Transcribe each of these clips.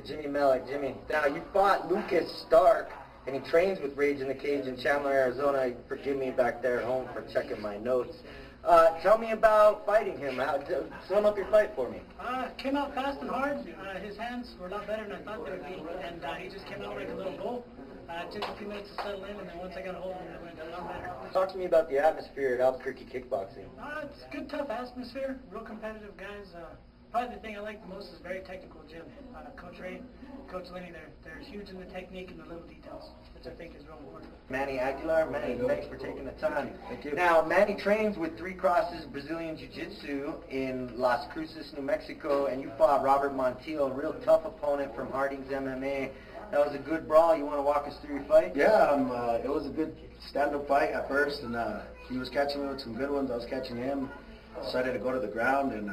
to Jimmy Mellick. Jimmy, now you fought Lucas Stark, and he trains with Rage in the Cage in Chandler, Arizona. Forgive me back there at home for checking my notes. Tell me about fighting him. Sum up your fight for me. Came out fast and hard. His hands were a lot better than I thought they would be, and he just came out like a little bull. It took a few minutes to settle in, and then once I got a hold of him, it went a lot better. Talk to me about the atmosphere at Albuquerque kickboxing. It's a good, tough atmosphere. Real competitive guys. Probably the thing I like the most is very technical gym. Coach Ray, Coach Lenny, they're huge in the technique and the little details, which I think is real important. Manny Aguilar, Manny, thanks for taking the time. Thank you. Now, Manny trains with Three Crosses Brazilian Jiu-Jitsu in Las Cruces, New Mexico, and you fought Robert Montiel, a real tough opponent from Harding's MMA. That was a good brawl. You want to walk us through your fight? Yeah, it was a good stand-up fight at first, and he was catching me with some good ones. I was catching him. Decided to go to the ground and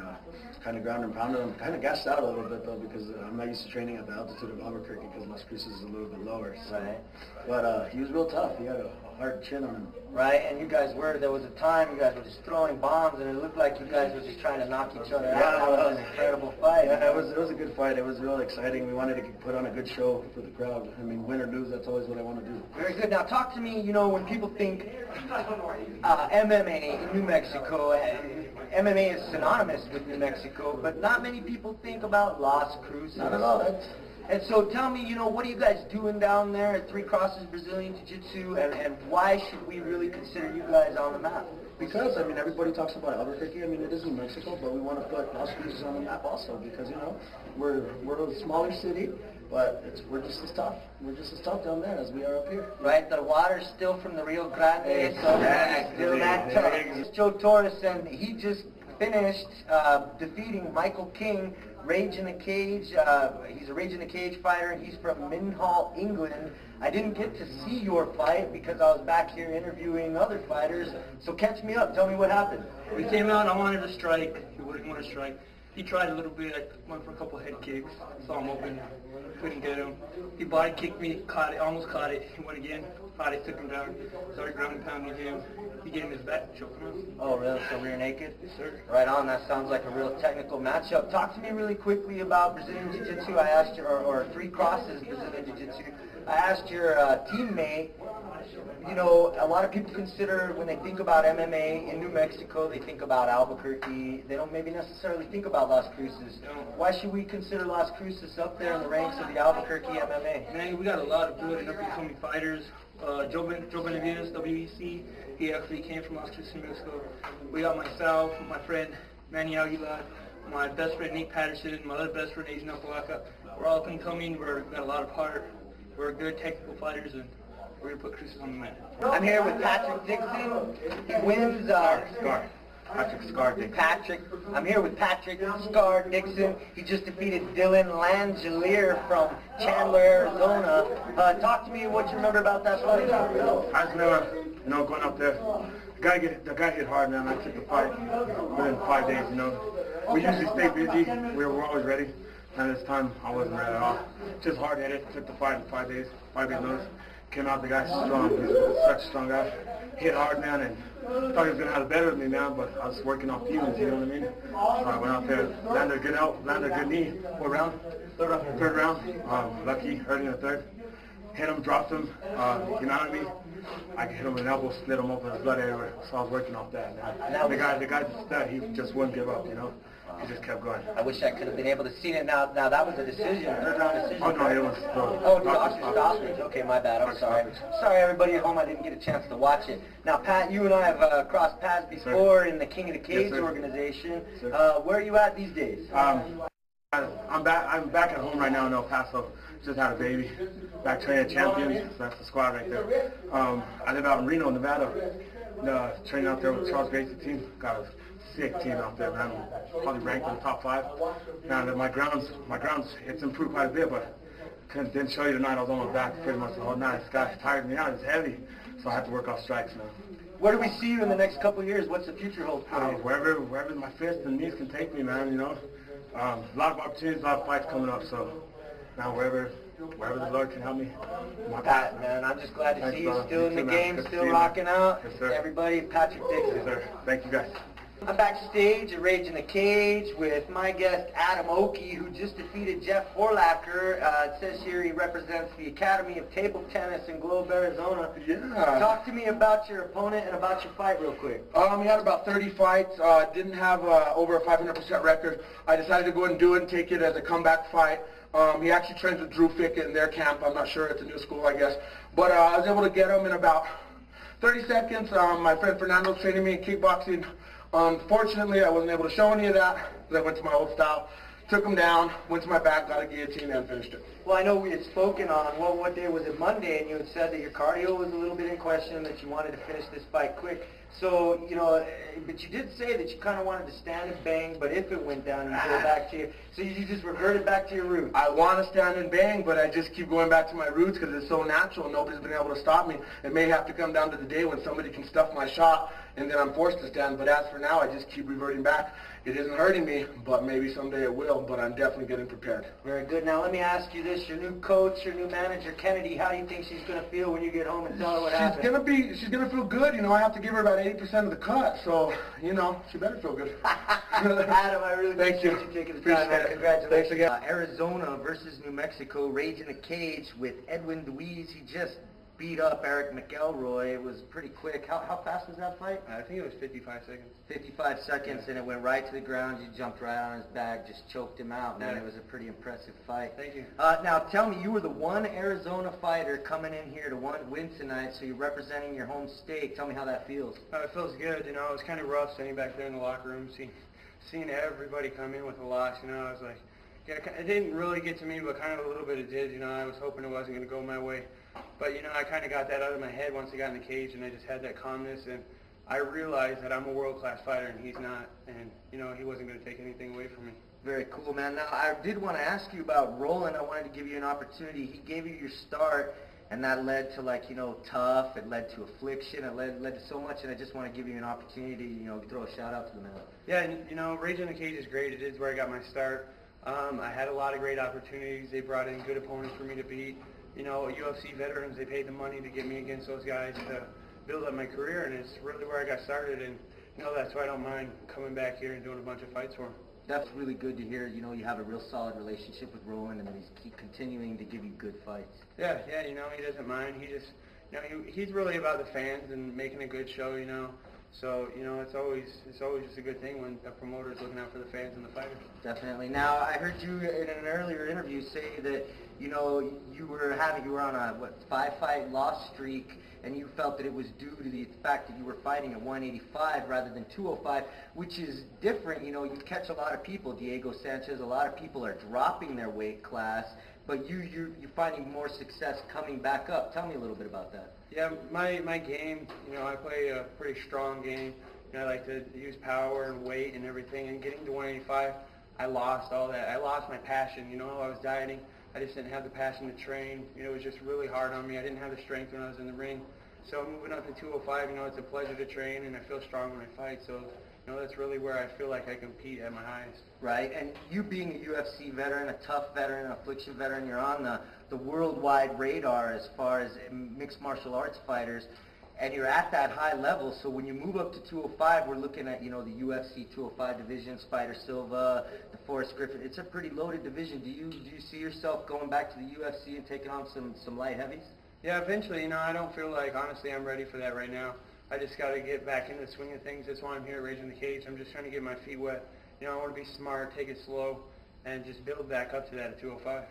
kind of ground and pounded him. Kind of gassed out a little bit though because I'm not used to training at the altitude of Albuquerque because Las Cruces is a little bit lower. So. Right. But he was real tough. He had a hard chin on him. Right, and you guys there was a time you guys were just throwing bombs and it looked like you guys were just trying to knock each other out. It was an incredible fight. Yeah, it was a good fight. It was real exciting. We wanted to put on a good show for the crowd. I mean, win or lose, that's always what I want to do. Very good. Now talk to me, when people think MMA in New Mexico, MMA is synonymous with New Mexico, but not many people think about Las Cruces. Not at all. And so tell me, what are you guys doing down there at Three Crosses Brazilian Jiu-Jitsu, and why should we really consider you guys on the map? Because, everybody talks about Albuquerque. It is New Mexico, but we want to put Las Cruces on the map also because, we're a smaller city, but we're just as tough. We're just as tough down there as we are up here. Right, the water's still from the Rio Grande, so it's still that tough. Joe Torres, and he just finished defeating Michael King, Rage in the Cage. He's a Rage in the Cage fighter, and he's from Minhall, England. I didn't get to see your fight because I was back here interviewing other fighters, so catch me up. Tell me what happened. We came out, I wanted to strike. He wouldn't want to strike. He tried a little bit. I went for a couple head kicks. Saw him open. Couldn't get him. He body kicked me, caught it, almost caught it. He went again. Caught it, took him down. Started ground and pounding him. He gave him his back, choking him. Oh, really? So rear naked? Yes, sir. Right on. That sounds like a real technical matchup. Talk to me really quickly about Brazilian Jiu-Jitsu. I asked you, or Three Crosses Brazilian Jiu-Jitsu. I asked your teammate, a lot of people consider when they think about MMA in New Mexico, they think about Albuquerque. They don't maybe necessarily think about Las Cruces. Why should we consider Las Cruces up there in the ranks of the Albuquerque MMA? Man, we got a lot of good and up-and-coming fighters. Joe Benavides, WEC, he actually came from Las Cruces, New Mexico. We got myself, my friend Manny Aguilar, my best friend Nate Patterson, my other best friend Agent Alpalaca. We're all up-and-coming. We've got a lot of heart. We're good technical fighters, and we're going to put Cruces on the map. I'm here with Patrick Dixon. He wins Patrick. I'm here with Patrick Scar Dixon. He just defeated Dylan Langelier from Chandler, Arizona. Talk to me what you remember about that fight. I just remember, going up there. The guy hit hard, man. I took the fight within 5 days, We usually stay busy. We're always ready. And this time, I wasn't ready at all. Just hard-headed. Took the fight in 5 days. 5 days notice. Came out, the guy's strong. He's such a strong guy. Hit hard, man, and thought he was going to have it better than me, man, but I was working off demons, you know what I mean? So I went out there, landed a good knee. What round? Third round. Lucky, early in the third. Hit him, dropped him, he came out at me. I hit him with an elbow, split him open, his blood everywhere. So I was working off that, man. The guy's a stud. He just wouldn't give up, He just kept going. I wish I could have been able to see it. Now that was a decision, third round decision. Oh, no, it was doctor stoppage. Okay, my bad. I'm sorry. Sorry, everybody at home. I didn't get a chance to watch it. Now, Pat, you and I have crossed paths before in the King of the Cage organization. Where are you at these days? I'm back at home right now in El Paso. Just had a baby. Back training champions. So that's the squad right there. I live out in Reno, Nevada. Training out there with Charles Gracie's team. Got a sick team out there, man. Probably ranked in the top 5. Now that my grounds, it's improved quite a bit, but didn't show you tonight. I was on my back pretty much the whole night. This guy tired me out. It's heavy, so I had to work off strikes now. Where do we see you in the next couple of years? What's the future hold for you? Wherever my fists and knees can take me, man. A lot of opportunities, a lot of fights coming up. So now wherever the Lord can help me. Pat, man, I'm just glad to see you still in the game, still rocking out. Yes, sir. Everybody, Patrick Dixon. Yes, sir. Thank you, guys. I'm backstage at Rage in the Cage with my guest Adam Oki, who just defeated Jeff Horlacher. It says here he represents the Academy of Table Tennis in Globe, Arizona. Yeah. Talk to me about your opponent and about your fight real quick. He had about 30 fights, didn't have over a 500% record. I decided to go ahead and do it and take it as a comeback fight. He actually trains with Drew Fickett in their camp. I'm not sure, it's a new school, I guess. But I was able to get him in about 30 seconds. My friend Fernando's training me in kickboxing. Unfortunately, I wasn't able to show any of that because I went to my old style. Took him down, went to my back, got a guillotine, and finished it. Well, I know we had spoken on, what day was it, Monday, and you had said that your cardio was a little bit in question, that you wanted to finish this fight quick. So, you know, but you did say that you kind of wanted to stand and bang, but if it went down, you go back to your, so you just reverted back to your roots. I want to stand and bang, but I just keep going back to my roots because it's so natural. Nobody's been able to stop me. It may have to come down to the day when somebody can stuff my shot, and then I'm forced to stand. But as for now, I just keep reverting back. It isn't hurting me, but maybe someday it will, but I'm definitely getting prepared. Very good. Now, let me ask you this. Your new coach, your new manager, Kennedy, how do you think she's going to feel when you get home and tell her what happened? She's going to feel good. You know, I have to give her about 80% of the cut, so, you know, she better feel good. Adam, I really appreciate you taking the time, man. Congratulations. Thanks again. Arizona versus New Mexico, Rage in the Cage with Edwin Deweese. He just beat up Eric McElroy. It was pretty quick. How fast was that fight? I think it was 55 seconds. 55 seconds, and it went right to the ground. You jumped right on his back, just choked him out, man. Yeah. It was a pretty impressive fight. Thank you. Now, tell me, you were the one Arizona fighter coming in here to win tonight, so you're representing your home state. Tell me how that feels. It feels good. You know, it was kind of rough sitting back there in the locker room, seeing everybody come in with a loss. You know, I was like, yeah, it didn't really get to me, but kind of a little bit it did. You know, I was hoping it wasn't going to go my way. But, you know, I kind of got that out of my head once I got in the cage, and I just had that calmness, and I realized that I'm a world-class fighter, and he's not, and, you know, he wasn't going to take anything away from me. Very cool, man. Now, I did want to ask you about Roland. I wanted to give you an opportunity. He gave you your start, and that led to, like, you know, tough. It led to affliction. It led to so much, and I just want to give you an opportunity, you know, throw a shout-out to the man. Yeah, and, you know, Rage in the Cage is great. It is where I got my start. I had a lot of great opportunities. They brought in good opponents for me to beat. You know, UFC veterans, they paid the money to get me against those guys to build up my career, and it's really where I got started, and, you know, that's why I don't mind coming back here and doing a bunch of fights for him. That's really good to hear. You know, you have a real solid relationship with Roland, and he's continuing to give you good fights. Yeah, you know, he doesn't mind. He just, you know, he's really about the fans and making a good show, you know. So, you know, it's always just a good thing when a promoter is looking out for the fans and the fighters. Definitely. Now, I heard you in an earlier interview say that, you know, you were on a, 5-fight loss streak, and you felt that it was due to the fact that you were fighting at 185 rather than 205, which is different. You know, you catch a lot of people, Diego Sanchez, a lot of people are dropping their weight class, but you're finding more success coming back up. Tell me a little bit about that. Yeah, my game, you know, I play a pretty strong game. You know, I like to use power and weight and everything, and getting to 185, I lost all that. I lost my passion, you know. I was dieting. I just didn't have the passion to train. You know, it was just really hard on me. I didn't have the strength when I was in the ring. So moving up to 205, you know, it's a pleasure to train, and I feel strong when I fight. So, you know, that's really where I feel like I compete at my highest. Right, and you being a UFC veteran, a tough veteran, an affliction veteran, you're on the worldwide radar as far as mixed martial arts fighters, and you're at that high level. So when you move up to 205, we're looking at, you know, the UFC 205 division, Spider Silva, the Forrest Griffin. It's a pretty loaded division. Do you see yourself going back to the UFC and taking on some light heavies? Yeah, eventually. You know, I don't feel like, honestly, I'm ready for that right now. I just got to get back into the swing of things. That's why I'm here at Rage in the Cage. I'm just trying to get my feet wet. You know, I want to be smart, take it slow, and just build back up to that at 205.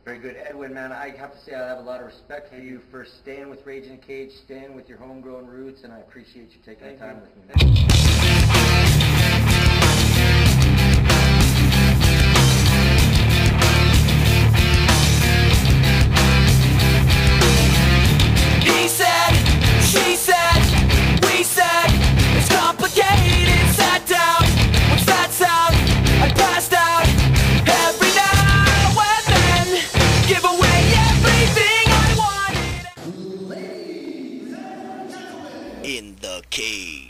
Very good. Edwin, man, I have to say I have a lot of respect for you for staying with Rage in the Cage, staying with your homegrown roots, and I appreciate you taking the time with me, man. in the cage.